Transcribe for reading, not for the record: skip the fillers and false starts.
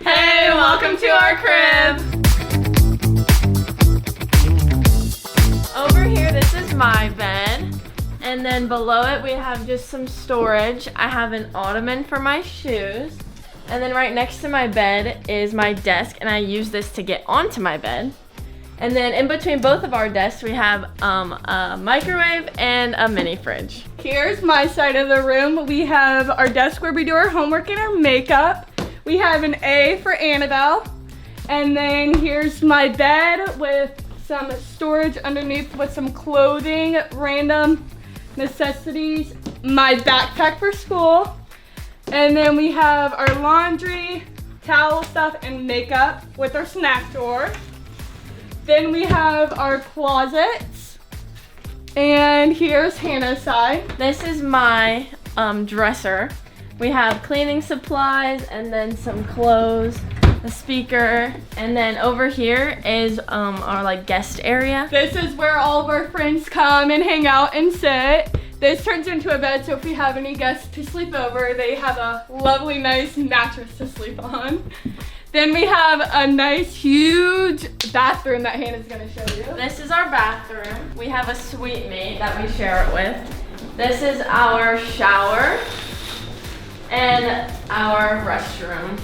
Hey, welcome to our crib. Over here, this is my bed. And then below it, we have just some storage. I have an ottoman for my shoes. And then right next to my bed is my desk, and I use this to get onto my bed. And then in between both of our desks, we have a microwave and a mini fridge. Here's my side of the room. We have our desk where we do our homework and our makeup. We have an A for Annabelle. And then here's my bed with some storage underneath with some clothing, random necessities, my backpack for school. And then we have our laundry, towel stuff, and makeup with our snack drawer. Then we have our closets. And here's Hannah's side. This is my dresser. We have cleaning supplies and then some clothes, a speaker, and then over here is our like guest area. This is where all of our friends come and hang out and sit. This turns into a bed, so if we have any guests to sleep over, they have a lovely, nice mattress to sleep on. Then we have a nice, huge bathroom that Hannah's gonna show you. This is our bathroom. We have a suite mate that we share it with. This is our shower and our restroom.